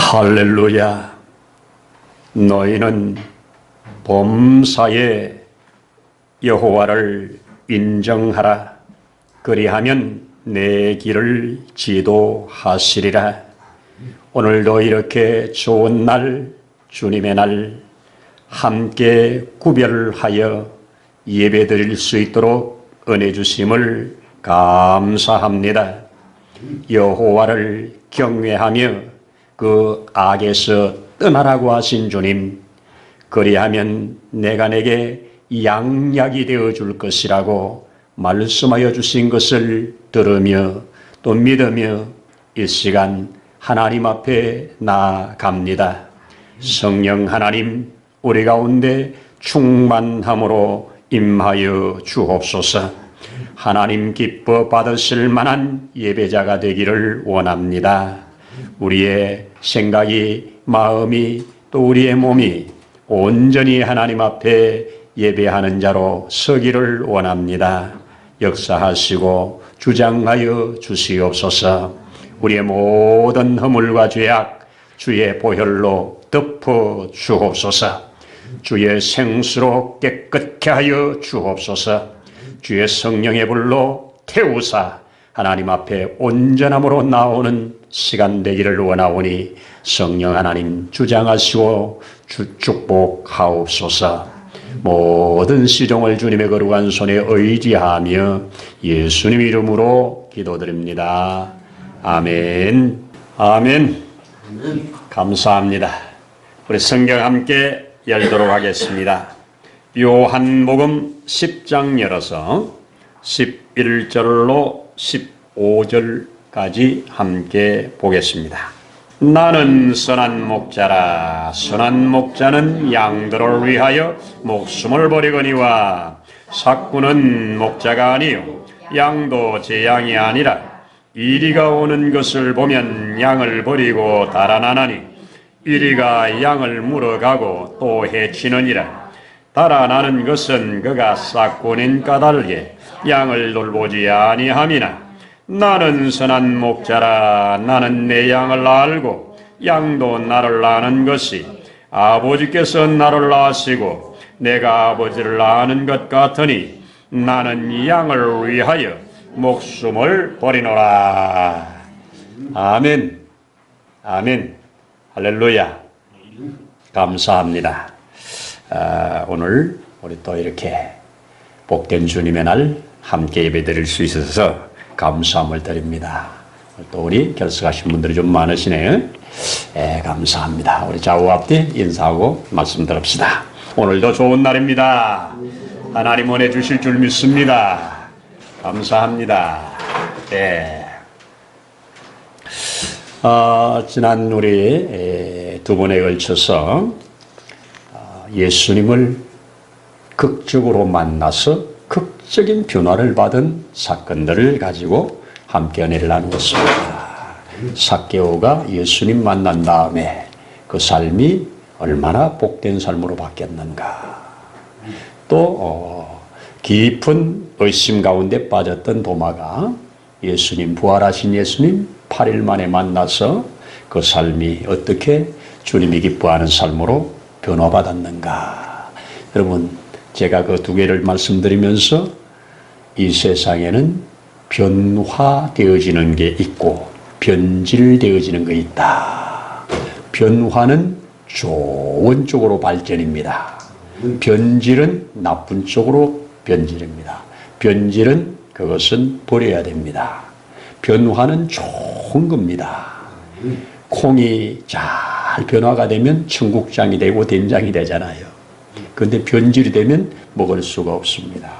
할렐루야. 너희는 범사에 여호와를 인정하라. 그리하면 내 길을 지도하시리라. 오늘도 이렇게 좋은 날, 주님의 날 함께 구별하여 예배드릴 수 있도록 은혜 주심을 감사합니다. 여호와를 경외하며 그 악에서 떠나라고 하신 주님, 그리하면 내가 내게 양약이 되어줄 것이라고 말씀하여 주신 것을 들으며 또 믿으며 이 시간 하나님 앞에 나아갑니다. 성령 하나님, 우리 가운데 충만함으로 임하여 주옵소서. 하나님 기뻐 받으실 만한 예배자가 되기를 원합니다. 우리의 생각이, 마음이, 또 우리의 몸이 온전히 하나님 앞에 예배하는 자로 서기를 원합니다. 역사하시고 주장하여 주시옵소서. 우리의 모든 허물과 죄악 주의 보혈로 덮어 주옵소서. 주의 생수로 깨끗게 하여 주옵소서. 주의 성령의 불로 태우사 하나님 앞에 온전함으로 나오는 시간 되기를 원하오니 성령 하나님 주장하시고 축복하옵소서. 모든 시종을 주님의 거룩한 손에 의지하며 예수님 이름으로 기도드립니다. 아멘. 아멘. 감사합니다. 우리 성경 함께 열도록 하겠습니다. 요한복음 10장 열어서 11절로 15절까지 함께 보겠습니다. 나는 선한 목자라. 선한 목자는 양들을 위하여 목숨을 버리거니와 삭구는 목자가 아니요 양도 제 양이 아니라 이리가 오는 것을 보면 양을 버리고 달아나나니 이리가 양을 물어가고 또 해치느니라. 달아나는 것은 그가 삭고낸 까닭에 양을 돌보지 아니함이나 나는 선한 목자라. 나는 내 양을 알고 양도 나를 아는 것이 아버지께서 나를 아시고 내가 아버지를 아는 것 같으니 나는 양을 위하여 목숨을 버리노라. 아멘. 아멘. 할렐루야. 감사합니다. 오늘 우리 또 이렇게 복된 주님의 날 함께 예배드릴 수 있어서 감사함을 드립니다. 또 우리 결석하신 분들이 좀 많으시네요. 감사합니다. 우리 좌우 앞뒤 인사하고 말씀 들읍시다. 오늘도 좋은 날입니다. 하나님 은혜 주실 줄 믿습니다. 감사합니다. 지난 우리 두 번에 걸쳐서 예수님을 극적으로 만나서 극적인 변화를 받은 사건들을 가지고 함께 은혜를 나누었습니다. 삭개오가 예수님 만난 다음에 그 삶이 얼마나 복된 삶으로 바뀌었는가. 또 깊은 의심 가운데 빠졌던 도마가 예수님, 부활하신 예수님 8일 만에 만나서 그 삶이 어떻게 주님이 기뻐하는 삶으로 변화받았는가. 여러분, 제가 그 두 개를 말씀드리면서 이 세상에는 변화되어지는 게 있고 변질되어지는 게 있다. 변화는 좋은 쪽으로 발전입니다. 변질은 나쁜 쪽으로 변질입니다. 변질은 그것은 버려야 됩니다. 변화는 좋은 겁니다. 콩이 잘 변화가 되면 청국장이 되고 된장이 되잖아요. 그런데 변질이 되면 먹을 수가 없습니다.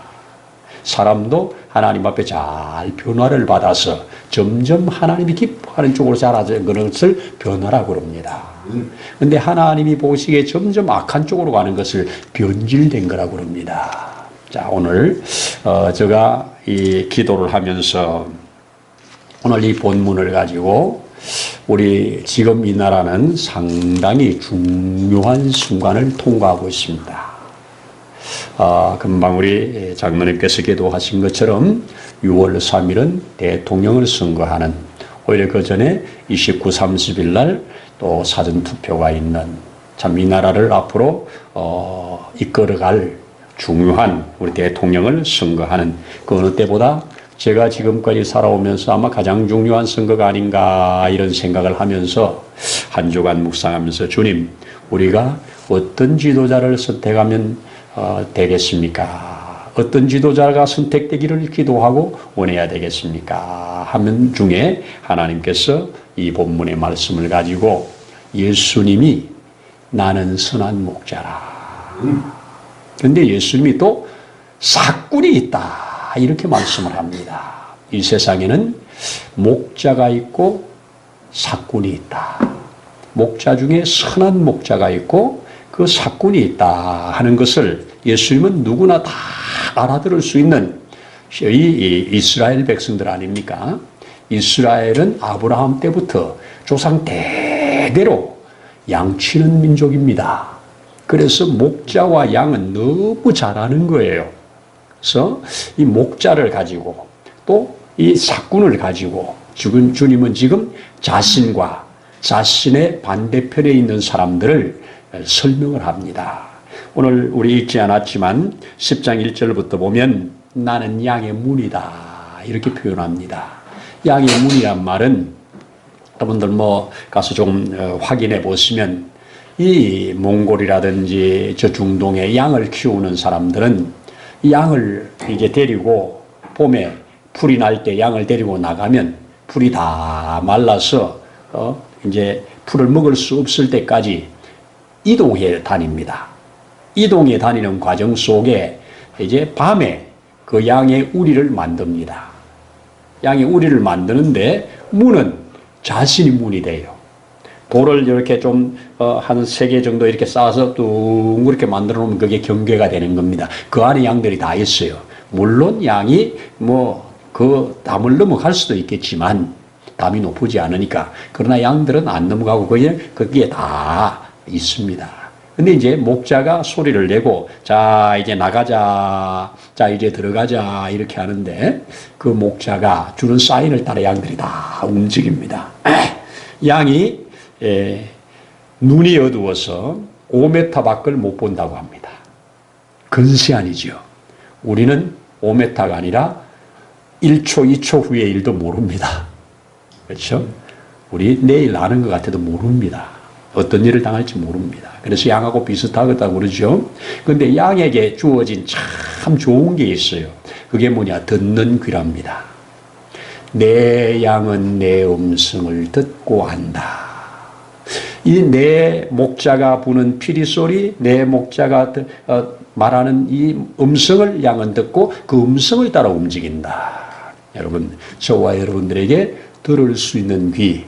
사람도 하나님 앞에 잘 변화를 받아서 점점 하나님이 기뻐하는 쪽으로 자라는 것을 변화라고 그럽니다. 그런데 하나님이 보시기에 점점 악한 쪽으로 가는 것을 변질된 거라고 그럽니다. 자, 오늘 제가 이 기도를 하면서 오늘 이 본문을 가지고 우리 지금 이 나라는 상당히 중요한 순간을 통과하고 있습니다. 금방 우리 장로님께서 기도하신 것처럼 6월 3일은 대통령을 선거하는 오히려 그 전에 29, 30일 날 또 사전투표가 있는 참 이 나라를 앞으로 이끌어갈 중요한 우리 대통령을 선거하는 그 어느 때보다 제가 지금까지 살아오면서 아마 가장 중요한 선거가 아닌가 이런 생각을 하면서 한 주간 묵상하면서 주님, 우리가 어떤 지도자를 선택하면 되겠습니까? 어떤 지도자가 선택되기를 기도하고 원해야 되겠습니까? 하면 중에 하나님께서 이 본문의 말씀을 가지고 예수님이 나는 선한 목자라. 그런데 예수님이 또 사꾼이 있다. 이렇게 말씀을 합니다. 이 세상에는 목자가 있고 사꾼이 있다. 목자 중에 선한 목자가 있고 그 사꾼이 있다 하는 것을 예수님은 누구나 다 알아들을 수 있는 이 이스라엘 백성들 아닙니까? 이스라엘은 아브라함 때부터 조상 대대로 양치는 민족입니다. 그래서 목자와 양은 너무 잘 아는 거예요. 그래서 이 목자를 가지고 또 이 사꾼을 가지고 주님은 지금 자신과 자신의 반대편에 있는 사람들을 설명을 합니다. 오늘 우리 읽지 않았지만 10장 1절부터 보면 나는 양의 문이다 이렇게 표현합니다. 양의 문이란 말은 여러분들 가서 좀 확인해 보시면 이 몽골이라든지 저 중동에 양을 키우는 사람들은 양을 이제 데리고 봄에 풀이 날 때 양을 데리고 나가면 풀이 다 말라서 이제 풀을 먹을 수 없을 때까지 이동해 다닙니다. 이동해 다니는 과정 속에 이제 밤에 그 양의 우리를 만듭니다. 양의 우리를 만드는데 문은 자신이 문이 돼요. 돌을 이렇게 좀 한 3개 정도 이렇게 쌓아서 둥그렇게 만들어 놓으면 그게 경계가 되는 겁니다. 그 안에 양들이 다 있어요. 물론 양이 그 담을 넘어갈 수도 있겠지만 담이 높지 않으니까. 그러나 양들은 안 넘어가고 거기에 다 있습니다. 근데 이제 목자가 소리를 내고 자 이제 나가자, 자 이제 들어가자 이렇게 하는데 그 목자가 주는 사인을 따라 양들이 다 움직입니다. 양이 눈이 어두워서 5m 밖을 못 본다고 합니다. 근시안이죠. 우리는 5m가 아니라 1초, 2초 후의 일도 모릅니다. 그렇죠? 우리 내일 아는 것 같아도 모릅니다. 어떤 일을 당할지 모릅니다. 그래서 양하고 비슷하다고 그러죠. 그런데 양에게 주어진 참 좋은 게 있어요. 그게 뭐냐? 듣는 귀랍니다. 내 양은 내 음성을 듣고 한다. 이 내 목자가 부는 피리 소리, 내 목자가 말하는 이 음성을 양은 듣고 그 음성을 따라 움직인다. 여러분, 저와 여러분들에게 들을 수 있는 귀,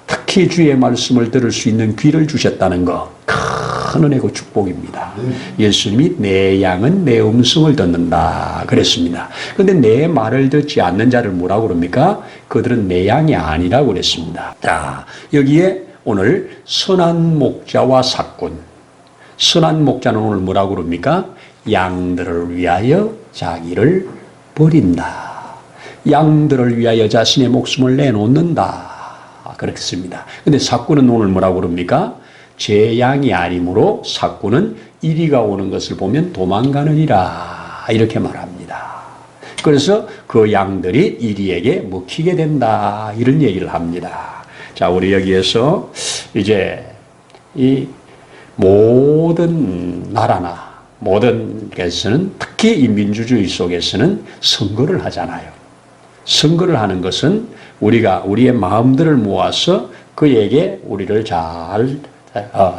특히 주의 말씀을 들을 수 있는 귀를 주셨다는 거, 큰 은혜고 축복입니다. 예수님이 내 양은 내 음성을 듣는다 그랬습니다. 그런데 내 말을 듣지 않는 자를 뭐라고 그럽니까? 그들은 내 양이 아니라고 그랬습니다. 자, 여기에 오늘 선한 목자와 사꾼, 선한 목자는 오늘 뭐라고 그럽니까? 양들을 위하여 자기를 버린다. 양들을 위하여 자신의 목숨을 내놓는다. 그렇습니다. 근데 사꾼은 오늘 뭐라고 그럽니까? 제 양이 아니므로 사꾼은 이리가 오는 것을 보면 도망가느니라. 이렇게 말합니다. 그래서 그 양들이 이리에게 먹히게 된다. 이런 얘기를 합니다. 자, 우리 여기에서 이제 이 모든 나라나 모든 데서는 특히 이 민주주의 속에서는 선거를 하잖아요. 선거를 하는 것은 우리가 우리의 마음들을 모아서 그에게 우리를 잘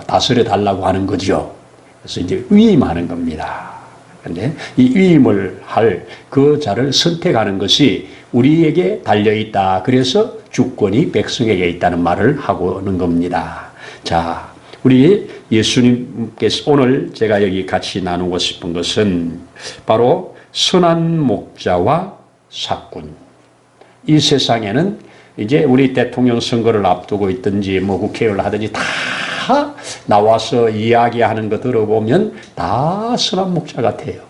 다스려 달라고 하는 거죠. 그래서 이제 위임하는 겁니다. 그런데 이 위임을 할 그 자를 선택하는 것이 우리에게 달려 있다. 그래서 주권이 백성에게 있다는 말을 하고는 겁니다. 자, 우리 예수님께서 오늘 제가 여기 같이 나누고 싶은 것은 바로 선한 목자와 사꾼. 이 세상에는 이제 우리 대통령 선거를 앞두고 있든지 국회의원을 하든지 다 나와서 이야기하는 거 들어보면 다 선한 목자 같아요.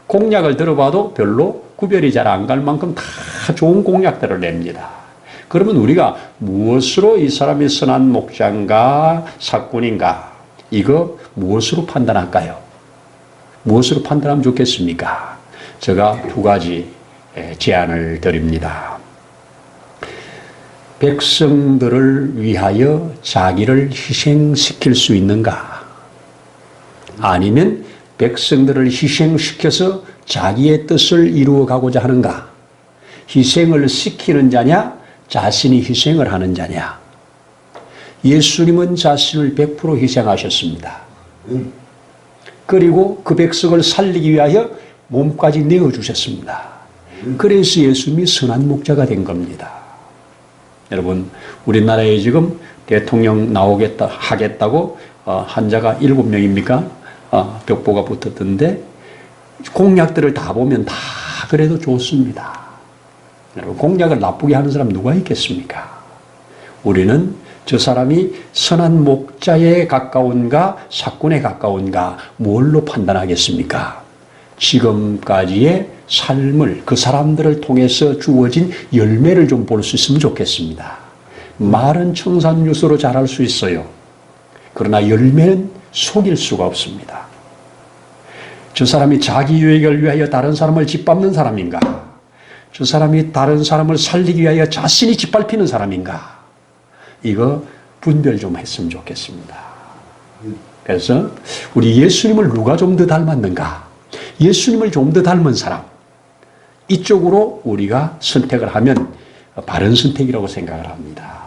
공약을 들어봐도 별로 구별이 잘 안 갈 만큼 다 좋은 공약들을 냅니다. 그러면 우리가 무엇으로 이 사람이 선한 목자인가 사꾼인가 이거 무엇으로 판단할까요? 무엇으로 판단하면 좋겠습니까? 제가 두 가지 제안을 드립니다. 백성들을 위하여 자기를 희생시킬 수 있는가? 아니면 백성들을 희생시켜서 자기의 뜻을 이루어가고자 하는가? 희생을 시키는 자냐? 자신이 희생을 하는 자냐? 예수님은 자신을 100% 희생하셨습니다. 그리고 그 백성을 살리기 위하여 몸까지 내어주셨습니다. 그래서 예수님이 선한 목자가 된 겁니다. 여러분, 우리나라에 지금 대통령 나오겠다 하겠다고 환자가 7명입니까? 벽보가 붙었던데 공약들을 다 보면 다 그래도 좋습니다. 여러분, 공약을 나쁘게 하는 사람 누가 있겠습니까? 우리는 저 사람이 선한 목자에 가까운가 사꾼에 가까운가 뭘로 판단하겠습니까? 지금까지의 삶을 그 사람들을 통해서 주어진 열매를 좀 볼 수 있으면 좋겠습니다. 말은 청산유수로 자랄 수 있어요. 그러나 열매는 속일 수가 없습니다. 저 사람이 자기 유익을 위하여 다른 사람을 짓밟는 사람인가? 저 사람이 다른 사람을 살리기 위하여 자신이 짓밟히는 사람인가? 이거 분별 좀 했으면 좋겠습니다. 그래서 우리 예수님을 누가 좀 더 닮았는가? 예수님을 좀 더 닮은 사람, 이쪽으로 우리가 선택을 하면 바른 선택이라고 생각을 합니다.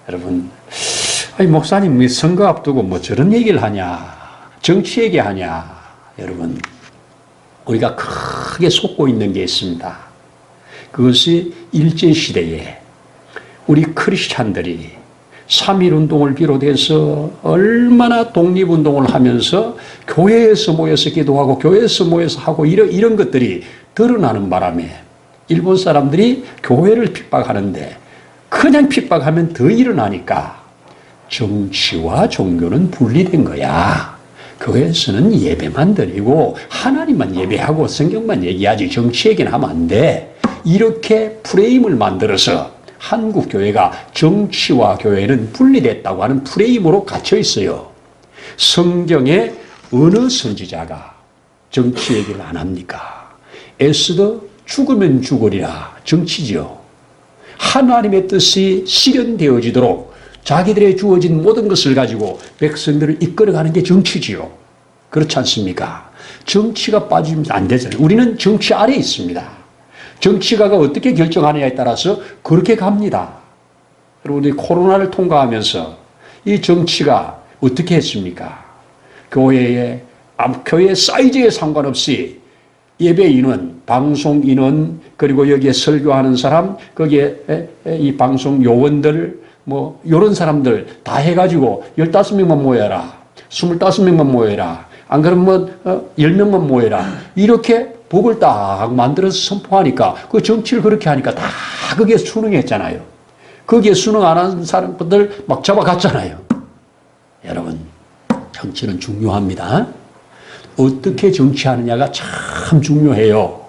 여러분, 아니 목사님 선거 앞두고 뭐 저런 얘기를 하냐, 정치 얘기하냐. 여러분, 우리가 크게 속고 있는 게 있습니다. 그것이 일제시대에 우리 크리스찬들이 3.1운동을 비롯해서 얼마나 독립운동을 하면서 교회에서 모여서 기도하고 교회에서 모여서 하고 이런 것들이 드러나는 바람에 일본 사람들이 교회를 핍박하는데 그냥 핍박하면 더 일어나니까 정치와 종교는 분리된 거야. 교회에서는 예배만 드리고 하나님만 예배하고 성경만 얘기하지 정치 얘기는 하면 안 돼. 이렇게 프레임을 만들어서 한국 교회가 정치와 교회는 분리됐다고 하는 프레임으로 갇혀 있어요. 성경에 어느 선지자가 정치 얘기를 안 합니까? 에스더 죽으면 죽으리라 정치지요. 하나님의 뜻이 실현되어지도록 자기들의 주어진 모든 것을 가지고 백성들을 이끌어가는 게 정치지요. 그렇지 않습니까? 정치가 빠지면 안 되잖아요. 우리는 정치 아래에 있습니다. 정치가가 어떻게 결정하느냐에 따라서 그렇게 갑니다. 그리고 우리 코로나를 통과하면서 이 정치가 어떻게 했습니까? 교회 사이즈에 상관없이 예배 인원, 방송 인원, 그리고 여기에 설교하는 사람, 거기에 이 방송 요원들, 뭐 이런 사람들 다 해가지고 15명만 모여라, 25명만 모여라, 안 그러면 10명만 모여라, 이렇게 법을 딱 만들어서 선포하니까 그 정치를 그렇게 하니까 다 거기에 순응했잖아요. 거기에 순응 안 한 사람들 막 잡아갔잖아요. 여러분, 정치는 중요합니다. 어떻게 정치하느냐가 참 중요해요.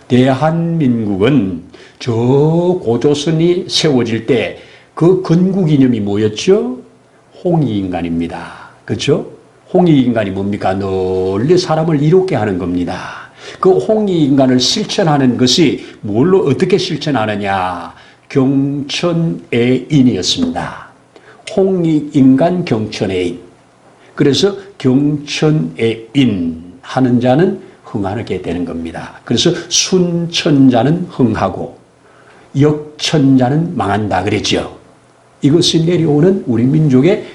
대한민국은 저 고조선이 세워질 때 그 건국 이념이 뭐였죠? 홍익인간입니다. 그렇죠? 홍익인간이 뭡니까? 널리 사람을 이롭게 하는 겁니다. 그 홍익인간을 실천하는 것이 뭘로 어떻게 실천하느냐? 경천애인이었습니다. 홍익인간 경천애인. 그래서 경천애인 하는 자는 흥하게 되는 겁니다. 그래서 순천자는 흥하고 역천자는 망한다 그랬죠. 이것이 내려오는 우리 민족의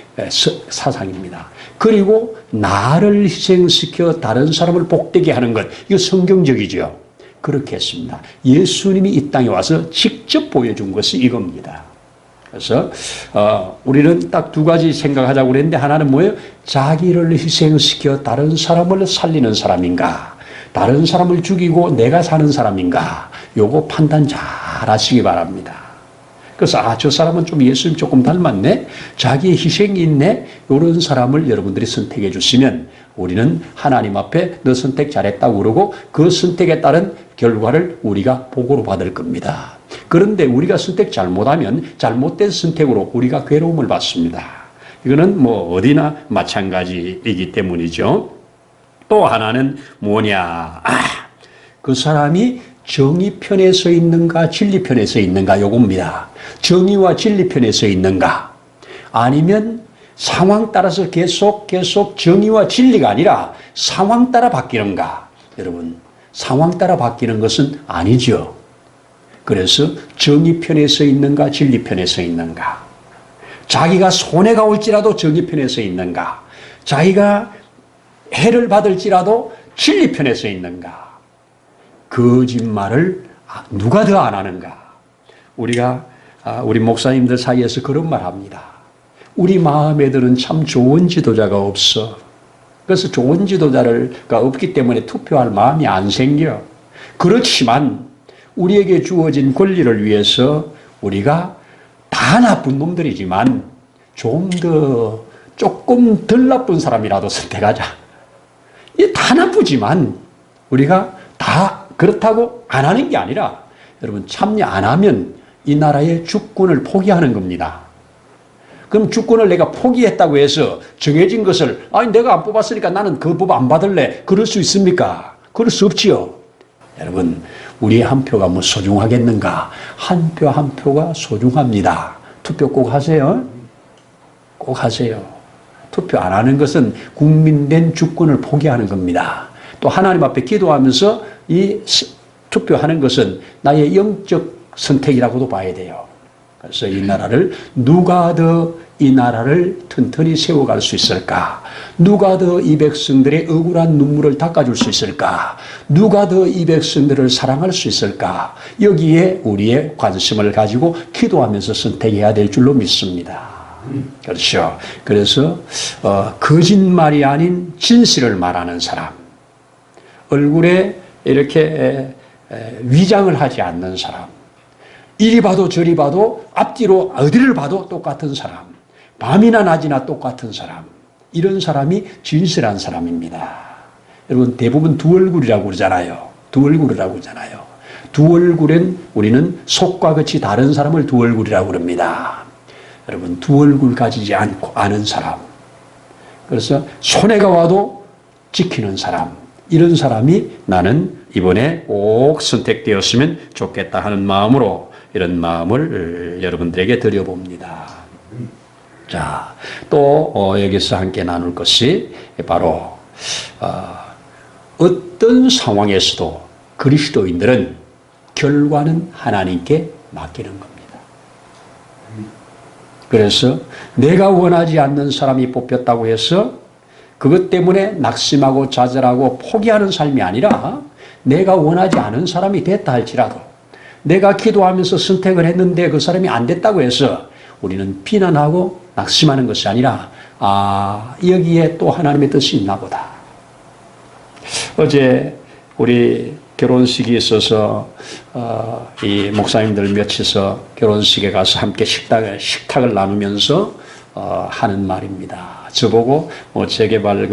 사상입니다. 그리고 나를 희생시켜 다른 사람을 복되게 하는 것, 이거 성경적이죠. 그렇게 했습니다. 예수님이 이 땅에 와서 직접 보여준 것이 이겁니다. 그래서 우리는 딱 두 가지 생각하자고 그랬는데, 하나는 뭐예요? 자기를 희생시켜 다른 사람을 살리는 사람인가, 다른 사람을 죽이고 내가 사는 사람인가, 요거 판단 잘 하시기 바랍니다. 그래서 저 사람은 좀 예수님 조금 닮았네, 자기의 희생이 있네, 이런 사람을 여러분들이 선택해 주시면 우리는 하나님 앞에 너 선택 잘했다고 그러고 그 선택에 따른 결과를 우리가 보고로 받을 겁니다. 그런데 우리가 선택 잘못하면 잘못된 선택으로 우리가 괴로움을 받습니다. 이거는 뭐 어디나 마찬가지이기 때문이죠. 또 하나는 뭐냐? 그 사람이 정의 편에 서 있는가 진리 편에 서 있는가 요겁니다. 정의와 진리 편에 서 있는가 아니면 상황 따라서 계속 정의와 진리가 아니라 상황 따라 바뀌는가. 여러분 상황 따라 바뀌는 것은 아니죠. 그래서 정의 편에 서 있는가 진리 편에 서 있는가. 자기가 손해가 올지라도 정의 편에 서 있는가. 자기가 해를 받을지라도 진리 편에 서 있는가. 거짓말을 누가 더 안 하는가. 우리 목사님들 사이에서 그런 말 합니다. 우리 마음에 드는 참 좋은 지도자가 없어. 그래서 좋은 지도자가 없기 때문에 투표할 마음이 안 생겨. 그렇지만 우리에게 주어진 권리를 위해서 우리가 다 나쁜 놈들이지만 조금 덜 나쁜 사람이라도 선택하자. 이게 다 나쁘지만 우리가 다 그렇다고 안 하는 게 아니라 여러분 참여 안 하면 이 나라의 주권을 포기하는 겁니다. 그럼 주권을 내가 포기했다고 해서 정해진 것을 내가 안 뽑았으니까 나는 그 법 안 받을래. 그럴 수 있습니까? 그럴 수 없지요. 여러분 우리의 한 표가 뭐 소중하겠는가? 한 표 한 표가 소중합니다. 투표 꼭 하세요. 꼭 하세요. 투표 안 하는 것은 국민된 주권을 포기하는 겁니다. 또 하나님 앞에 기도하면서 이 투표하는 것은 나의 영적 선택이라고도 봐야 돼요. 그래서 이 나라를 누가 더 이 나라를 튼튼히 세워갈 수 있을까? 누가 더 이 백성들의 억울한 눈물을 닦아줄 수 있을까? 누가 더 이 백성들을 사랑할 수 있을까? 여기에 우리의 관심을 가지고 기도하면서 선택해야 될 줄로 믿습니다. 그렇죠. 그래서 거짓말이 아닌 진실을 말하는 사람, 얼굴에 이렇게 위장을 하지 않는 사람, 이리 봐도 저리 봐도 앞뒤로 어디를 봐도 똑같은 사람, 밤이나 낮이나 똑같은 사람, 이런 사람이 진실한 사람입니다. 여러분 대부분 두 얼굴이라고 그러잖아요. 두 얼굴이라고 그러잖아요. 두 얼굴엔 우리는 속과 겉이 다른 사람을 두 얼굴이라고 그럽니다. 여러분 두 얼굴 가지지 않고 아는 사람, 그래서 손해가 와도 지키는 사람, 이런 사람이 나는 이번에 꼭 선택되었으면 좋겠다 하는 마음으로 이런 마음을 여러분들에게 드려봅니다. 자, 또 여기서 함께 나눌 것이 바로 어떤 상황에서도 그리스도인들은 결과는 하나님께 맡기는 겁니다. 그래서 내가 원하지 않는 사람이 뽑혔다고 해서 그것 때문에 낙심하고 좌절하고 포기하는 삶이 아니라 내가 원하지 않은 사람이 됐다 할지라도 내가 기도하면서 선택을 했는데 그 사람이 안 됐다고 해서 우리는 비난하고 낙심하는 것이 아니라 여기에 또 하나님의 뜻이 있나 보다. 어제 우리 결혼식이 있어서 이 목사님들 몇이서 결혼식에 가서 함께 식탁을 나누면서 하는 말입니다. 저보고 재개발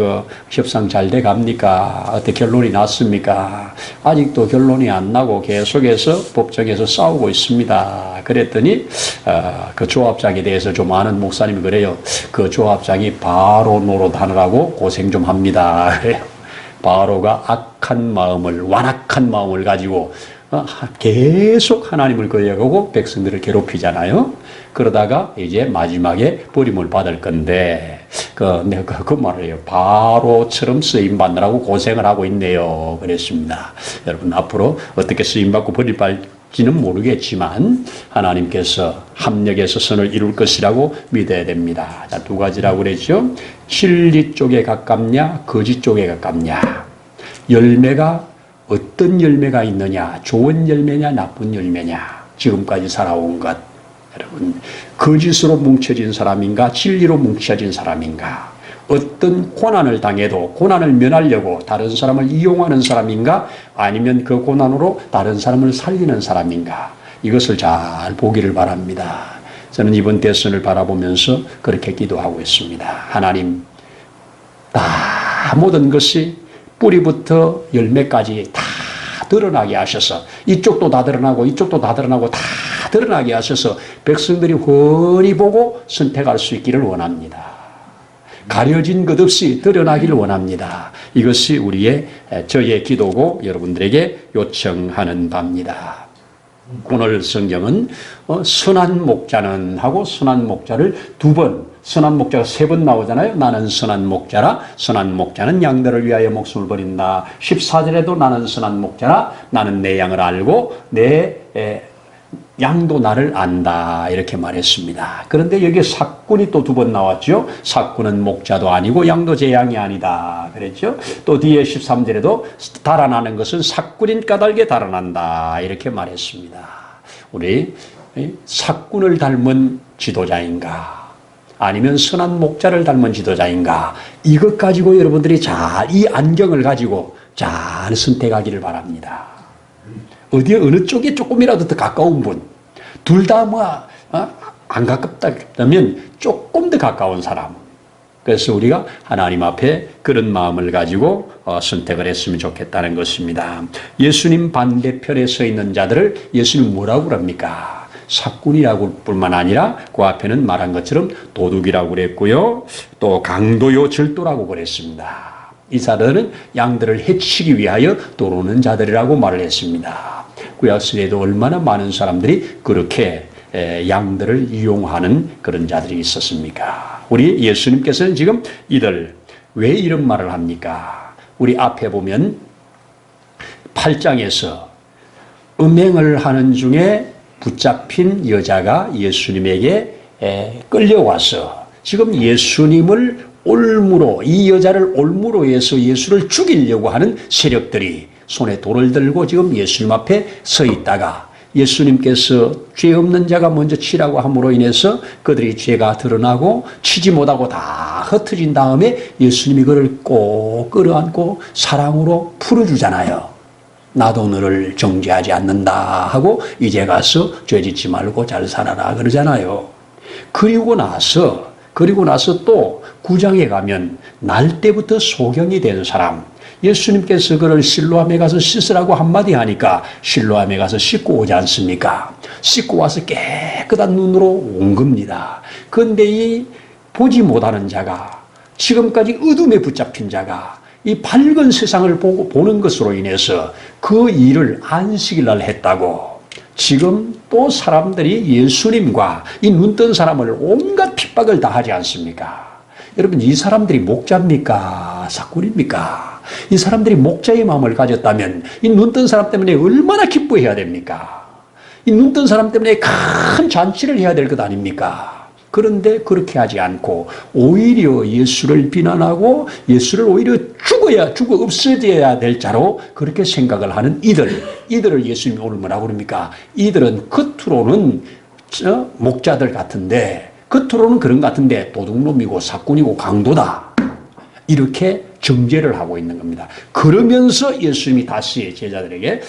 협상 잘 돼 갑니까? 어떻게 결론이 났습니까? 아직도 결론이 안 나고 계속해서 법정에서 싸우고 있습니다. 그랬더니 그 조합장에 대해서 좀 아는 목사님이 그래요. 그 조합장이 바로 노릇하느라고 고생 좀 합니다. 그래요. 바로가 악한 마음을, 완악한 마음을 가지고 계속 하나님을 거역하고 백성들을 괴롭히잖아요. 그러다가 이제 마지막에 버림을 받을 건데 내가 그 말을 해요. 바로처럼 쓰임받느라고 고생을 하고 있네요. 그랬습니다. 여러분 앞으로 어떻게 쓰임받고 버림받지는 모르겠지만 하나님께서 합력해서 선을 이룰 것이라고 믿어야 됩니다. 자, 두 가지라고 그랬죠. 진리 쪽에 가깝냐 거짓 쪽에 가깝냐. 열매가 어떤 열매가 있느냐. 좋은 열매냐 나쁜 열매냐. 지금까지 살아온 것. 여러분 거짓으로 뭉쳐진 사람인가 진리로 뭉쳐진 사람인가. 어떤 고난을 당해도 고난을 면하려고 다른 사람을 이용하는 사람인가 아니면 그 고난으로 다른 사람을 살리는 사람인가. 이것을 잘 보기를 바랍니다. 저는 이번 대선을 바라보면서 그렇게 기도하고 있습니다. 하나님 다 모든 것이 뿌리부터 열매까지 다 드러나게 하셔서 이쪽도 다 드러나고 이쪽도 다 드러나고 다 드러나게 하셔서 백성들이 훤히 보고 선택할 수 있기를 원합니다. 가려진 것 없이 드러나기를 원합니다. 이것이 저의 기도고 여러분들에게 요청하는 바입니다. 오늘 성경은 선한 목자는 하고 선한 목자를 두 번, 선한 목자가 세 번 나오잖아요. 나는 선한 목자라, 선한 목자는 양들을 위하여 목숨을 버린다. 14절에도 나는 선한 목자라, 나는 내 양을 알고 내 양도 나를 안다 이렇게 말했습니다. 그런데 여기에 삭군이 또 두 번 나왔죠. 삭군은 목자도 아니고 양도 제 양이 아니다 그랬죠. 또 뒤에 13절에도 달아나는 것은 삭군인 까닭에 달아난다 이렇게 말했습니다. 우리 삭군을 닮은 지도자인가 아니면 선한 목자를 닮은 지도자인가, 이것 가지고 여러분들이 잘 이 안경을 가지고 잘 선택하기를 바랍니다. 어느 쪽에 조금이라도 더 가까운 분, 둘 다 안 가깝다면 조금 더 가까운 사람. 그래서 우리가 하나님 앞에 그런 마음을 가지고 선택을 했으면 좋겠다는 것입니다. 예수님 반대편에 서 있는 자들을 예수님 뭐라고 그럽니까? 삭군이라고 뿐만 아니라 그 앞에는 말한 것처럼 도둑이라고 그랬고요. 또 강도요 절도라고 그랬습니다. 이 사람들은 양들을 해치기 위하여 들어오는 자들이라고 말을 했습니다. 구약시대에도 얼마나 많은 사람들이 그렇게 양들을 이용하는 그런 자들이 있었습니까? 우리 예수님께서는 지금 이들 왜 이런 말을 합니까? 우리 앞에 보면 8장에서 음행을 하는 중에 붙잡힌 여자가 예수님에게 끌려와서 지금 예수님을 올무로, 이 여자를 올무로 해서 예수를 죽이려고 하는 세력들이 손에 돌을 들고 지금 예수님 앞에 서 있다가 예수님께서 죄 없는 자가 먼저 치라고 함으로 인해서 그들이 죄가 드러나고 치지 못하고 다 흩어진 다음에 예수님이 그를 꼭 끌어안고 사랑으로 풀어주잖아요. 나도 너를 정죄하지 않는다 하고 이제 가서 죄 짓지 말고 잘 살아라 그러잖아요. 그리고 나서 또 9장에 가면 날 때부터 소경이 된 사람, 예수님께서 그를 실로암에 가서 씻으라고 한마디 하니까 실로암에 가서 씻고 오지 않습니까? 씻고 와서 깨끗한 눈으로 온 겁니다. 그런데 이 보지 못하는 자가, 지금까지 어둠에 붙잡힌 자가 이 밝은 세상을 보는 것으로 인해서 그 일을 안식일 날 했다고 지금 또 사람들이 예수님과 이 눈뜬 사람을 온갖 핍박을 다 하지 않습니까? 여러분, 이 사람들이 목자입니까? 삭군입니까? 이 사람들이 목자의 마음을 가졌다면 이 눈뜬 사람 때문에 얼마나 기뻐해야 됩니까? 이 눈뜬 사람 때문에 큰 잔치를 해야 될 것 아닙니까? 그런데 그렇게 하지 않고 오히려 예수를 비난하고 예수를 오히려 죽어 없어져야 될 자로 그렇게 생각을 하는 이들을 예수님이 오늘 뭐라고 그럽니까? 이들은 겉으로는 목자들 같은데, 겉으로는 그런 것 같은데 도둑놈이고 사꾼이고 강도다, 이렇게 정죄를 하고 있는 겁니다. 그러면서 예수님이 다시 제자들에게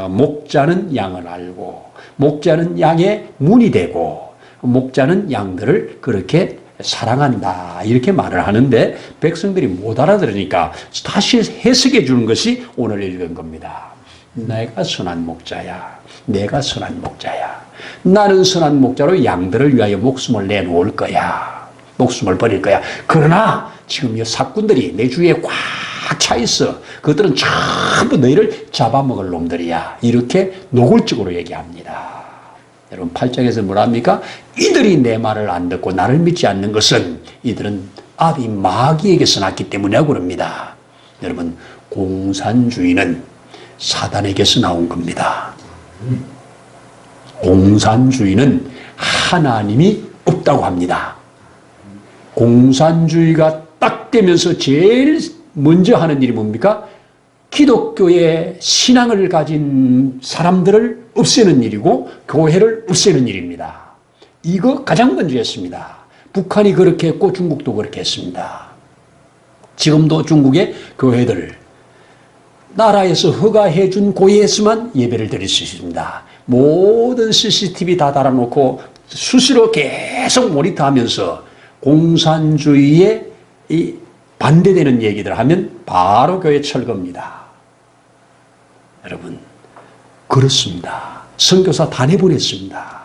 목자는 양을 알고 목자는 양의 문이 되고 목자는 양들을 그렇게 사랑한다 이렇게 말을 하는데 백성들이 못 알아들으니까 다시 해석해 주는 것이 오늘 읽은 겁니다. 내가 선한 목자야. 내가 선한 목자야. 나는 선한 목자로 양들을 위하여 목숨을 내놓을 거야. 목숨을 버릴 거야. 그러나 지금 이 사꾼들이 내 주위에 꽉 차 있어. 그들은 전부 너희를 잡아먹을 놈들이야. 이렇게 노골적으로 얘기합니다. 여러분, 8장에서 뭐랍니까? 이들이 내 말을 안 듣고 나를 믿지 않는 것은 이들은 아비 마귀에게서 났기 때문이라고 그럽니다. 여러분, 공산주의는 사단에게서 나온 겁니다. 공산주의는 하나님이 없다고 합니다. 공산주의가 딱 되면서 제일 먼저 하는 일이 뭡니까? 기독교의 신앙을 가진 사람들을 없애는 일이고 교회를 없애는 일입니다. 이거 가장 먼저 했습니다. 북한이 그렇게 했고 중국도 그렇게 했습니다. 지금도 중국의 교회들, 나라에서 허가해 준 고예에서만 예배를 드릴 수 있습니다. 모든 CCTV 다 달아놓고 수시로 계속 모니터하면서 공산주의에 반대되는 얘기들 하면 바로 교회 철거입니다. 여러분, 그렇습니다. 선교사 다 내보냈습니다.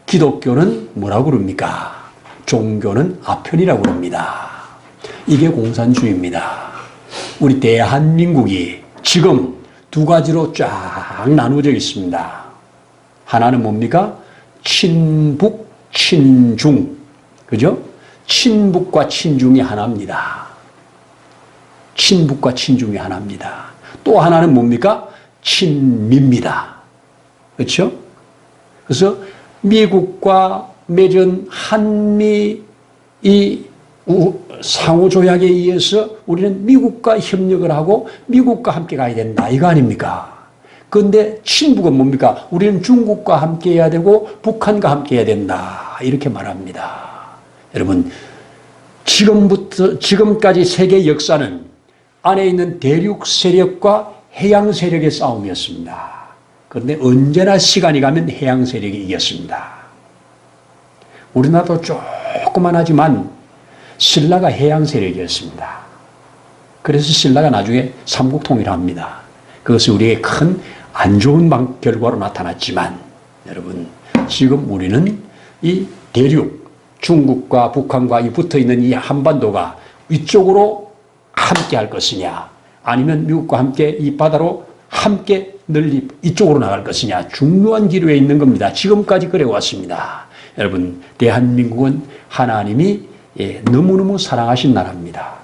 기독교는 뭐라고 그럽니까? 종교는 아편이라고 그럽니다. 이게 공산주의입니다. 우리 대한민국이 지금 두 가지로 쫙 나누어져 있습니다. 하나는 뭡니까? 친북, 친중. 그죠? 친북과 친중이 하나입니다. 친북과 친중이 하나입니다. 또 하나는 뭡니까? 친미입니다. 그렇죠? 그래서 미국과 맺은 한미 이 상호조약에 의해서 우리는 미국과 협력을 하고 미국과 함께 가야 된다. 이거 아닙니까? 그런데 친북은 뭡니까? 우리는 중국과 함께 해야 되고 북한과 함께 해야 된다. 이렇게 말합니다. 여러분, 지금까지 세계 역사는 안에 있는 대륙 세력과 해양 세력의 싸움이었습니다. 그런데 언제나 시간이 가면 해양 세력이 이겼습니다. 우리나라도 조그만하지만 신라가 해양 세력이었습니다. 그래서 신라가 나중에 삼국 통일합니다. 그것이 우리에게 큰 안 좋은 결과로 나타났지만 여러분, 지금 우리는 이 대륙, 중국과 북한과 붙어있는 이 한반도가 위쪽으로 함께 할 것이냐, 아니면 미국과 함께 이 바다로 함께 널리 이쪽으로 나갈 것이냐, 중요한 기로에 있는 겁니다. 지금까지 그래 왔습니다. 여러분, 대한민국은 하나님이 너무너무 사랑하신 나라입니다.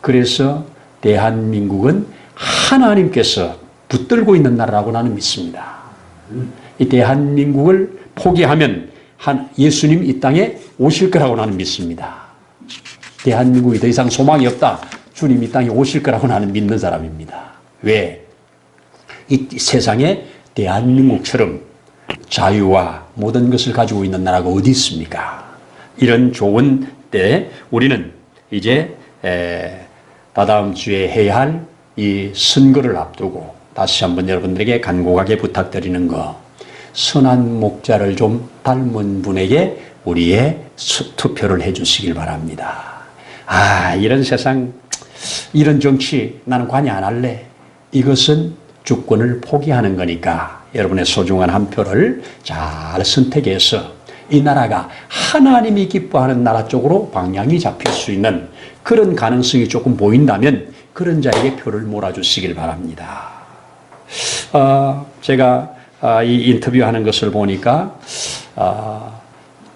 그래서 대한민국은 하나님께서 붙들고 있는 나라라고 나는 믿습니다. 이 대한민국을 포기하면 예수님 이 땅에 오실 거라고 나는 믿습니다. 대한민국이 더 이상 소망이 없다. 주님 이 땅에 오실 거라고 나는 믿는 사람입니다. 왜? 이 세상에 대한민국처럼 자유와 모든 것을 가지고 있는 나라가 어디 있습니까? 이런 좋은 때에 우리는 이제 다다음 주에 해야 할 이 선거를 앞두고 다시 한번 여러분들에게 간곡하게 부탁드리는 거, 선한 목자를 좀 닮은 분에게 우리의 투표를 해 주시길 바랍니다. 이런 세상, 이런 정치 나는 관여 안 할래. 이것은 주권을 포기하는 거니까 여러분의 소중한 한 표를 잘 선택해서 이 나라가 하나님이 기뻐하는 나라 쪽으로 방향이 잡힐 수 있는 그런 가능성이 조금 보인다면 그런 자에게 표를 몰아주시길 바랍니다. 제가 이 인터뷰하는 것을 보니까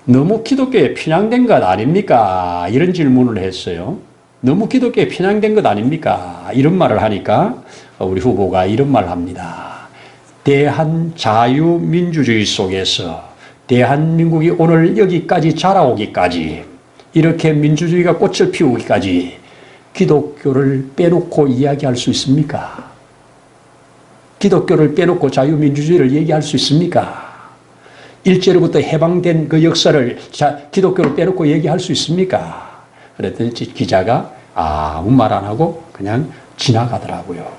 너무 기독교에 편향된 것 아닙니까? 이런 질문을 했어요. 너무 기독교에 편향된 것 아닙니까? 이런 말을 하니까 우리 후보가 이런 말을 합니다. 대한자유민주주의 속에서 대한민국이 오늘 여기까지 자라오기까지, 이렇게 민주주의가 꽃을 피우기까지 기독교를 빼놓고 이야기할 수 있습니까? 기독교를 빼놓고 자유민주주의를 얘기할 수 있습니까? 일제로부터 해방된 그 역사를 기독교를 빼놓고 얘기할 수 있습니까? 그랬더니 기자가 아무 말 안 하고 그냥 지나가더라고요.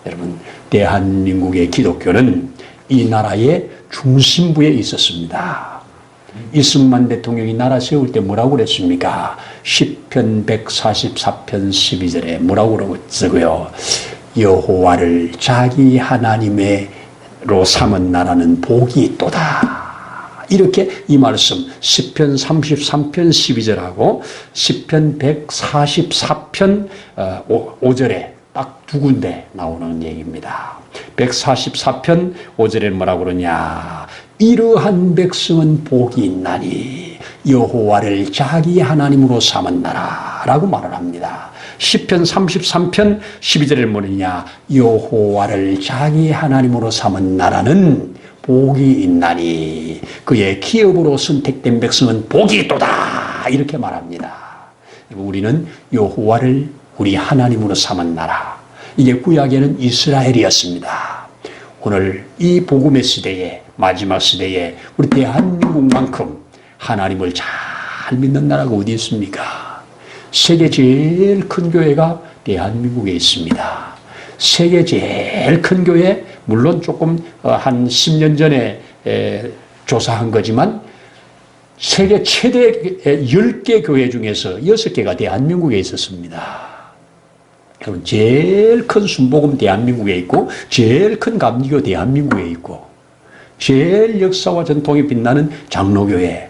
여러분, 대한민국의 기독교는 이 나라의 중심부에 있었습니다. 이승만 대통령이 나라 세울 때 뭐라고 그랬습니까? 시편 144편 12절에 뭐라고 그러고요? 여호와를 자기 하나님으로 삼은 나라는 복이 있도다. 이렇게 이 말씀 시편 33편 12절하고 시편 144편 5절에 딱 두 군데 나오는 얘기입니다. 144편 5절에 뭐라고 그러냐? 이러한 백성은 복이 있나니 여호와를 자기 하나님으로 삼은 나라라고 말을 합니다. 시편 33편 12절에 뭐냐? 여호와를 자기 하나님으로 삼은 나라는 복이 있나니 그의 기업으로 선택된 백성은 복이 있도다. 이렇게 말합니다. 우리는 여호와를 우리 하나님으로 삼은 나라. 이게 구약에는 이스라엘이었습니다. 오늘 이 복음의 시대에, 마지막 시대에 우리 대한민국만큼 하나님을 잘 믿는 나라가 어디 있습니까? 세계 제일 큰 교회가 대한민국에 있습니다. 세계 제일 큰 교회, 물론 조금 한 10년 전에 조사한 거지만 세계 최대 10개 교회 중에서 6개가 대한민국에 있었습니다. 여러분, 제일 큰 순복음 대한민국에 있고, 제일 큰 감리교 대한민국에 있고, 제일 역사와 전통이 빛나는 장로교회,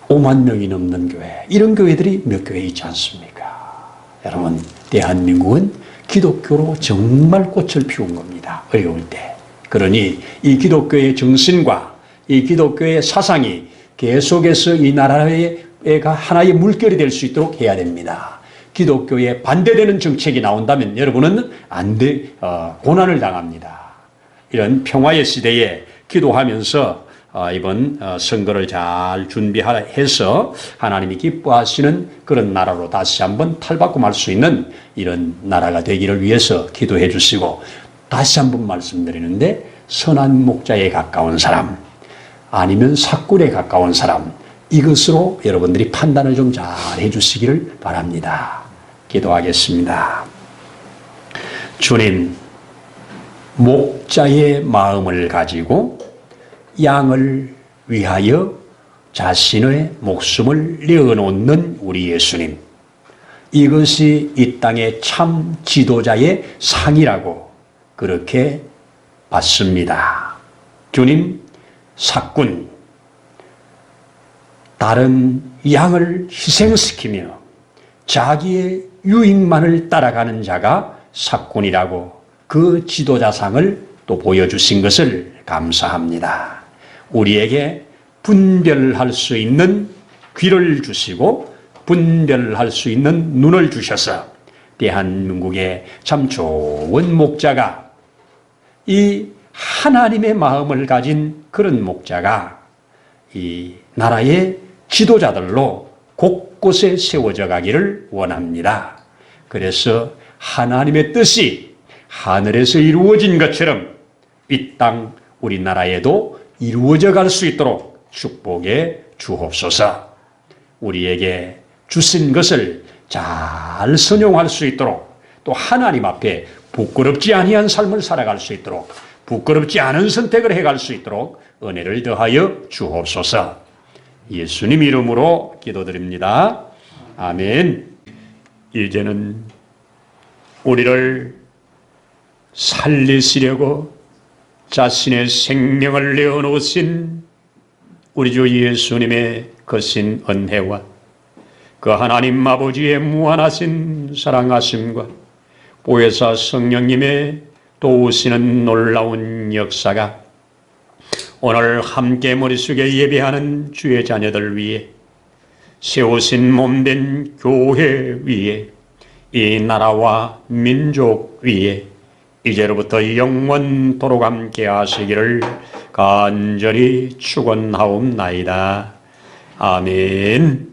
5만 명이 넘는 교회, 이런 교회들이 몇 교회 있지 않습니까? 여러분, 대한민국은 기독교로 정말 꽃을 피운 겁니다. 어려울 때. 그러니 이 기독교의 정신과 이 기독교의 사상이 계속해서 이 나라가 하나의 물결이 될 수 있도록 해야 됩니다. 기독교에 반대되는 정책이 나온다면 여러분은 고난을 당합니다. 이런 평화의 시대에 기도하면서 이번 선거를 잘 준비해서 하나님이 기뻐하시는 그런 나라로 다시 한번 탈바꿈할 수 있는 이런 나라가 되기를 위해서 기도해 주시고, 다시 한번 말씀드리는데, 선한 목자에 가까운 사람 아니면 사꾼에 가까운 사람, 이것으로 여러분들이 판단을 좀 잘 해주시기를 바랍니다. 기도하겠습니다. 주님, 목자의 마음을 가지고 양을 위하여 자신의 목숨을 내어놓는 우리 예수님, 이것이 이 땅의 참 지도자의 상이라고 그렇게 받습니다. 주님, 사꾼, 다른 양을 희생시키며 자기의 유익만을 따라가는 자가 사꾼이라고 그 지도자상을 또 보여주신 것을 감사합니다. 우리에게 분별할 수 있는 귀를 주시고 분별할 수 있는 눈을 주셔서 대한민국의 참 좋은 목자가, 이 하나님의 마음을 가진 그런 목자가 이 나라의 지도자들로 곳곳에 세워져 가기를 원합니다. 그래서 하나님의 뜻이 하늘에서 이루어진 것처럼 이 땅 우리나라에도 이루어져 갈 수 있도록 축복해 주옵소서. 우리에게 주신 것을 잘 선용할 수 있도록, 또 하나님 앞에 부끄럽지 아니한 삶을 살아갈 수 있도록, 부끄럽지 않은 선택을 해갈 수 있도록 은혜를 더하여 주옵소서. 예수님 이름으로 기도드립니다. 아멘. 이제는 우리를 살리시려고 자신의 생명을 내어놓으신 우리 주 예수님의 거신 은혜와 그 하나님 아버지의 무한하신 사랑하심과 보혜사 성령님의 도우시는 놀라운 역사가 오늘 함께 머릿속에 예배하는 주의 자녀들 위해, 세우신 몸된 교회 위에, 이 나라와 민족 위에 이제로부터 영원토록 함께 하시기를 간절히 축원하옵나이다. 아멘.